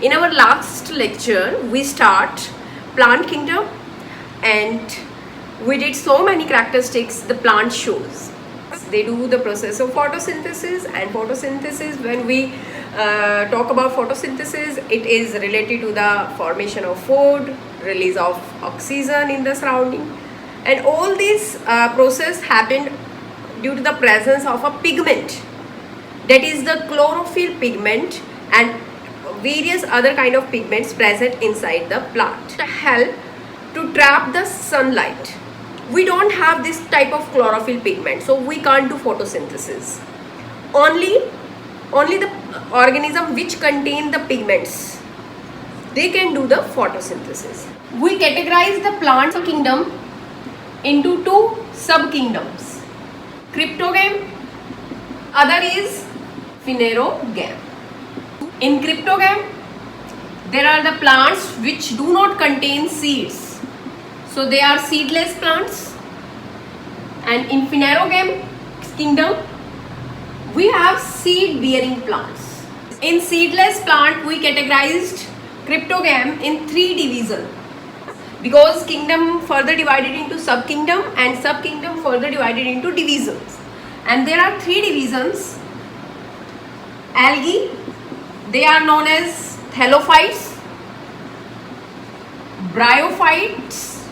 In our last lecture, we start plant kingdom and we did so many characteristics the plant shows. They do the process of photosynthesis, and photosynthesis, when we talk about photosynthesis, it is related to the formation of food, release of oxygen in the surrounding, and all this process happened due to the presence of a pigment, that is the chlorophyll pigment, and various other kind of pigments present inside the plant help to trap the sunlight. We don't have this type of chlorophyll pigment, so we can't do photosynthesis. Only the organism which contain the pigments, they can do the photosynthesis. We categorize the plant kingdom into two sub-kingdoms, cryptogam, other is phanerogam. In cryptogam, there are the plants which do not contain seeds, so they are seedless plants. And in phanerogam kingdom, we have seed bearing plants. In seedless plant, we categorized cryptogam in three divisions, because kingdom further divided into sub-kingdom and sub-kingdom further divided into divisions. And there are three divisions. Algae, they are known as thallophytes, bryophytes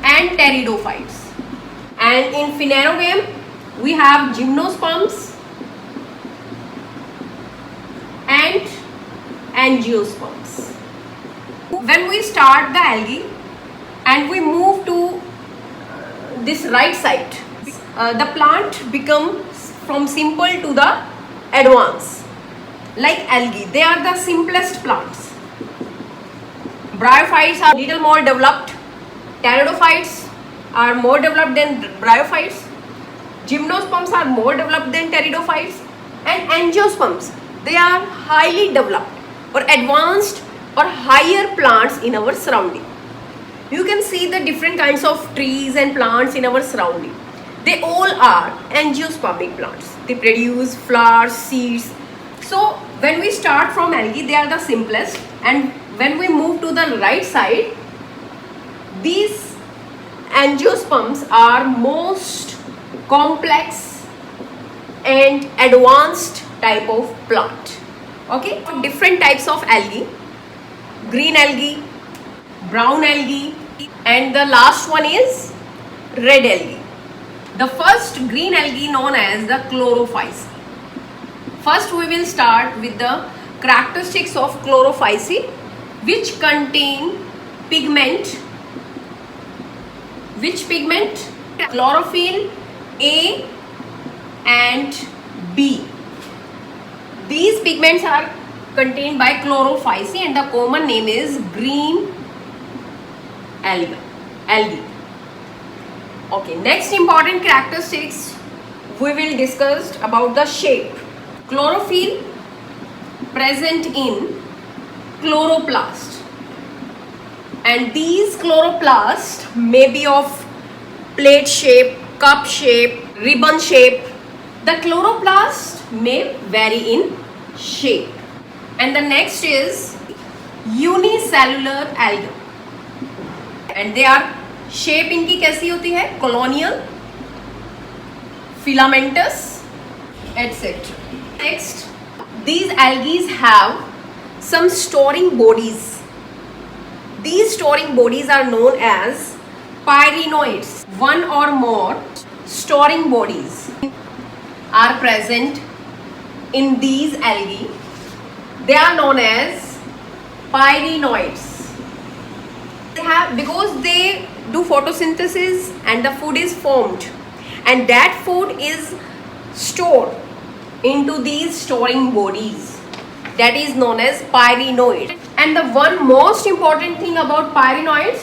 and pteridophytes. And in phanerogam, we have gymnosperms and angiosperms. When we start the algae and we move to this right side, the plant becomes from simple to the advanced. Like algae, they are the simplest plants. Bryophytes are little more developed. Pteridophytes are more developed than bryophytes. Gymnosperms are more developed than pteridophytes. And angiosperms, they are highly developed or advanced or higher plants in our surrounding. You can see the different kinds of trees and plants in our surrounding. They all are angiospermic plants. They produce flowers, seeds. So when we start from algae, they are the simplest, and when we move to the right side, these angiosperms are most complex and advanced type of plant. Okay, different types of algae: green algae, brown algae, and the last one is red algae. The first green algae known as the chlorophyce. First we will start with the characteristics of chlorophyce, which contain pigment. Which pigment? Chlorophyll A and B. These pigments are contained by chlorophyce and the common name is green algae. Okay, next important characteristics we will discuss about the shape. Chlorophyll present in chloroplast, and these chloroplasts may be of plate shape, cup shape, ribbon shape. The chloroplast may vary in shape. And the next is unicellular algae, and they are shape इनकी कैसी होती है? Colonial, filamentous, etc. Next, these algae have some storing bodies. These storing bodies are known as pyrenoids. One or more storing bodies are present in these algae. They are known as pyrenoids. Because they do photosynthesis and the food is formed, and that food is stored into these storing bodies, that is known as pyrenoid. And the one most important thing about pyrenoids,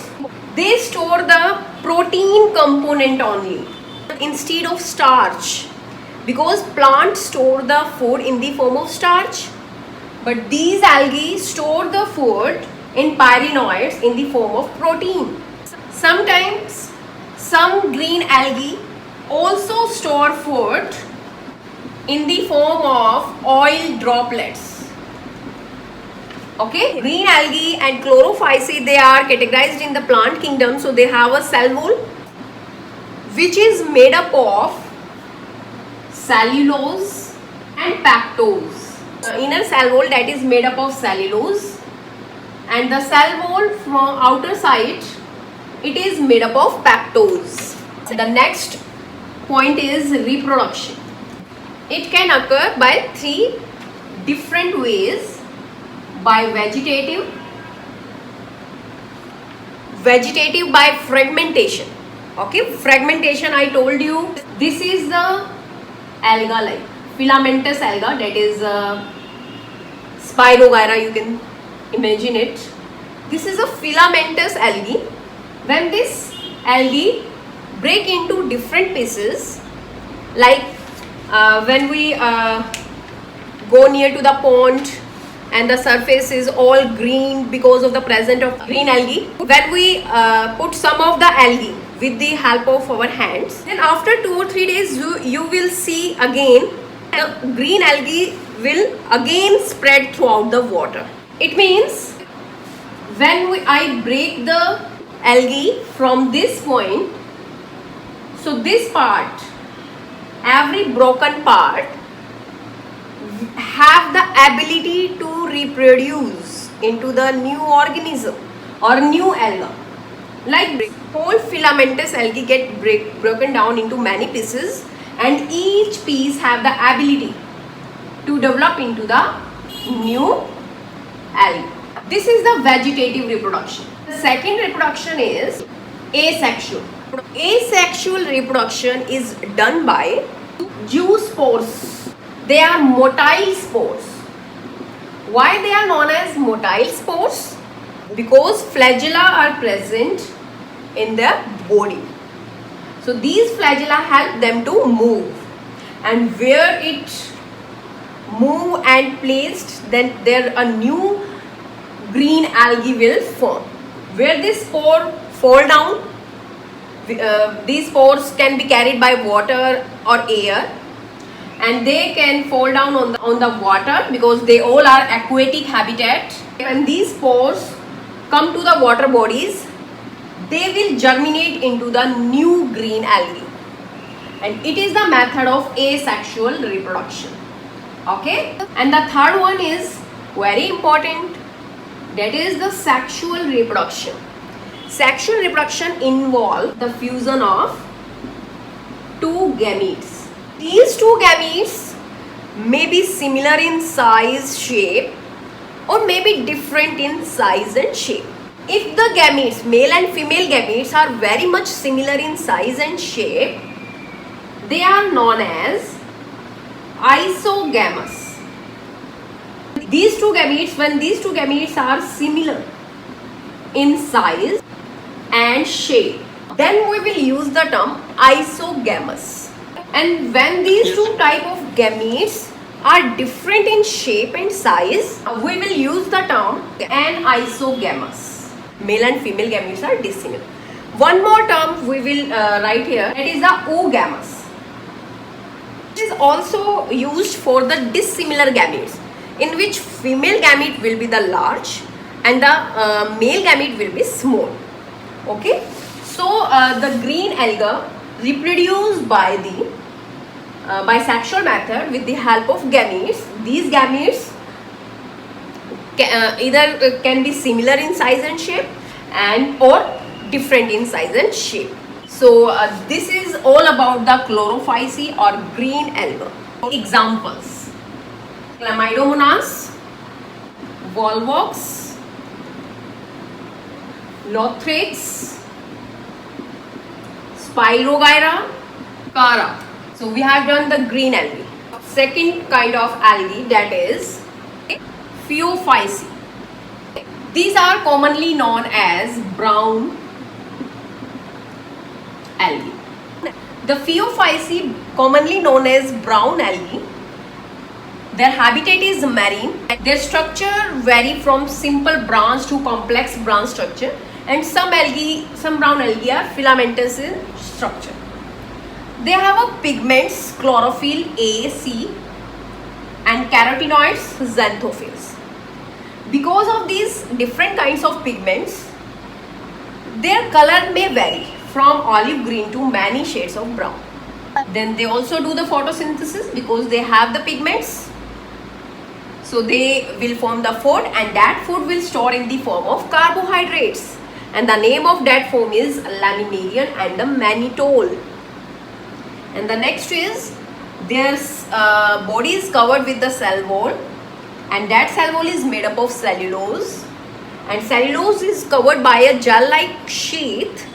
they store the protein component only instead of starch, because plants store the food in the form of starch, but these algae store the food in pyrenoids in the form of protein. Sometimes some green algae also store food in the form of oil droplets. Okay, green algae and chlorophyceae, they are categorized in the plant kingdom. So they have a cell wall which is made up of cellulose and pactose. Inner cell wall that is made up of cellulose, and the cell wall from outer side it is made up of pactose. The next point is reproduction. It can occur by three different ways: by vegetative by fragmentation. Okay, fragmentation, I told you, this is the alga like filamentous alga, that is Spirogyra, you can imagine it. This is a filamentous algae. When this algae break into different pieces, like when we go near to the pond and the surface is all green because of the presence of green algae, when we put some of the algae with the help of our hands, then after 2 or 3 days you will see again the green algae will again spread throughout the water. It means when I break the algae from this point, so this part, every broken part have the ability to reproduce into the new organism or new alga. Like whole filamentous algae get broken down into many pieces, and each piece have the ability to develop into the new algae. This is the vegetative reproduction. The second reproduction is asexual. Asexual reproduction is done by zoospores. They are motile spores. Why they are known as motile spores? Because flagella are present in their body. So these flagella help them to move, and where it move and placed, then there a new green algae will form. Where this spore fall down, these spores can be carried by water or air, and they can fall down on the water because they all are aquatic habitat. When these spores come to the water bodies, they will germinate into the new green algae, and it is the method of asexual reproduction. Okay, and the third one is very important, that is the sexual reproduction. Sexual reproduction involves the fusion of two gametes. These two gametes may be similar in size, shape, or may be different in size and shape. If the gametes, male and female gametes, are very much similar in size and shape, they are known as isogamous. These two gametes, when these two gametes are similar in size and shape, then we will use the term isogamous. And when these two type of gametes are different in shape and size, we will use the term anisogamous. Male and female gametes are dissimilar. One more term we will write here, that is the oogamous. It is also used for the dissimilar gametes, in which female gamete will be the large and the male gamete will be small. Okay, so the green alga reproduce by the bisexual method with the help of gametes. These gametes either can be similar in size and shape and or different in size and shape. So this is all about the chlorophyceae or green alga. Examples: Chlamydomonas, Volvox, Lothrax, Spirogyra, Cara. So we have done the green algae. Second kind of algae, that is Phaeophyceae. These are commonly known as brown algae. The Phaeophyceae, commonly known as brown algae, their habitat is marine. Their structure vary from simple branch to complex branch structure, and some brown algae are filamentous in structure. They have a pigments chlorophyll A, C, and carotenoids xanthophylls. Because of these different kinds of pigments, their color may vary from olive green to many shades of brown. Then they also do the photosynthesis because they have the pigments. So they will form the food, and that food will store in the form of carbohydrates. And the name of that form is laminarian and the mannitol. And the next is their body is covered with the cell wall, and that cell wall is made up of cellulose, and cellulose is covered by a gel-like sheath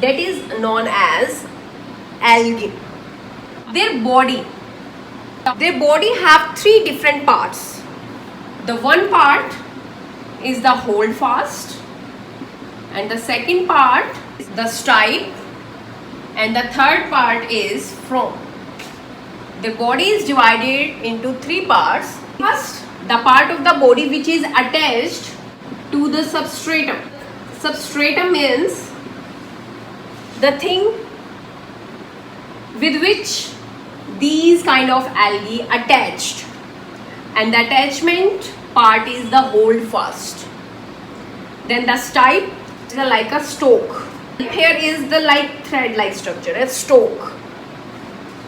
that is known as algae. Their body have three different parts. The one part is the holdfast, and the second part is the stipe, and the third part is frome. The body is divided into three parts. First, the part of the body which is attached to the substratum. Substratum means the thing with which these kind of algae attached, and the attachment part is the holdfast. Then the stipe is like a stalk. Here is the like thread-like structure, a stalk.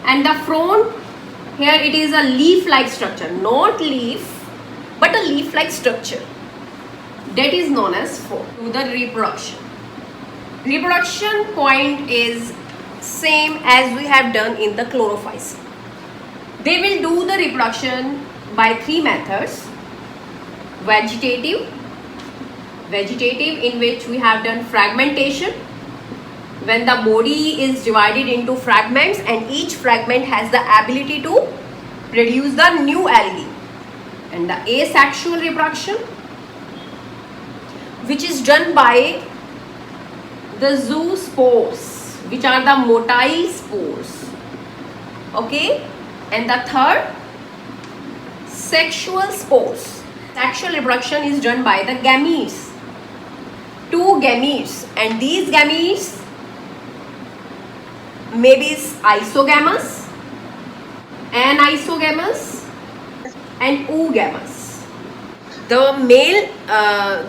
And the frond, here it is a leaf-like structure, not leaf, but a leaf-like structure. That is known as frond. To the reproduction. Reproduction point is same as we have done in the chlorophyll. They will do the reproduction by three methods. Vegetative, in which we have done fragmentation, when the body is divided into fragments and each fragment has the ability to produce the new algae. And the asexual reproduction, which is done by the zoospores, which are the motile spores. Okay, and the third, sexual spores. Sexual reproduction is done by the gametes. Two gametes, and these gametes may be isogamous, anisogamous, and oogamous. The male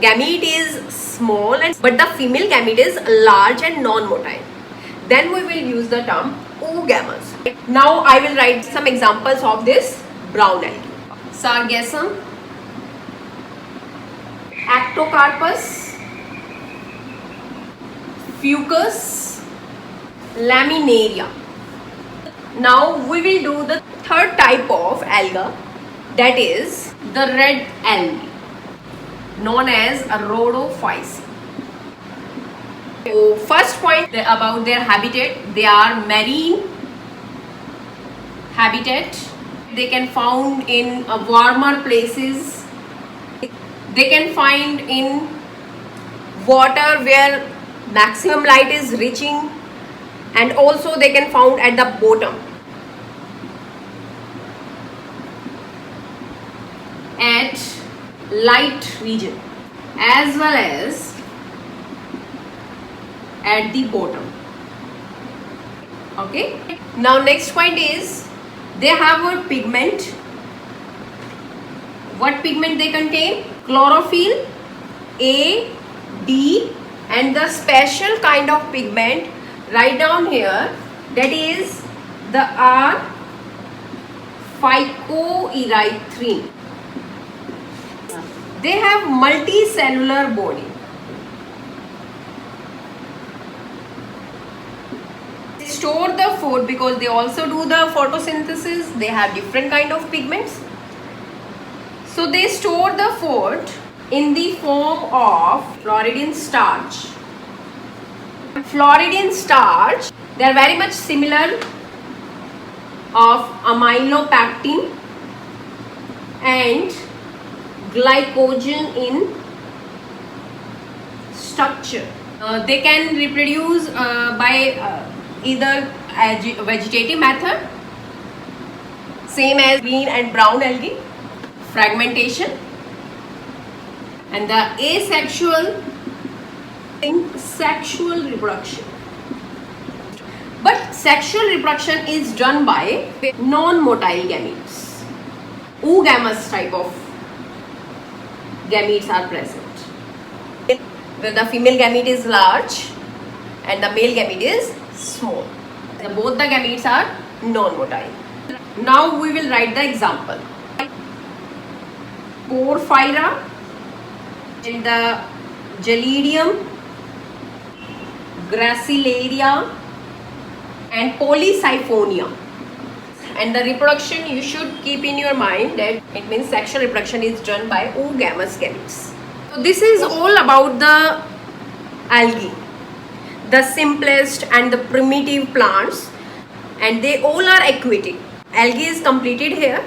gamete is small, but the female gamete is large and non-motile. Then we will use the term oogamous. Now I will write some examples of this brown algae. Sargassum, Actocarpus, Fucus, Laminaria. Now we will do the third type of alga, that is the red algae, known as rhodophyceae. So first point about their habitat, they are marine habitat. They can found in warmer places. They can find in water where maximum light is reaching, and also they can found at the bottom. At light region as well as at the bottom. Okay. Now next point is they have a pigment. What pigment they contain? Chlorophyll, A, D, and the special kind of pigment right down here, that is the R phycoerythrin. They have multicellular body. They store the food because they also do the photosynthesis. They have different kind of pigments. So they store the food in the form of Floridin starch. Floridin starch, they are very much similar of amylopectin and glycogen in structure. They can reproduce by either vegetative method, same as green and brown algae, fragmentation, and the asexual in sexual reproduction. But sexual reproduction is done by non-motile gametes, oogamous type of gametes are present. Where the female gamete is large and the male gamete is small. Both the gametes are non-motile. Now we will write the example. Porphyra and the Gelidium, Gracilaria and Polysiphonia. And the reproduction you should keep in your mind that it means sexual reproduction is done by oogamous gametes. So this is all about the algae, the simplest and the primitive plants, and they all are aquatic. Algae is completed here.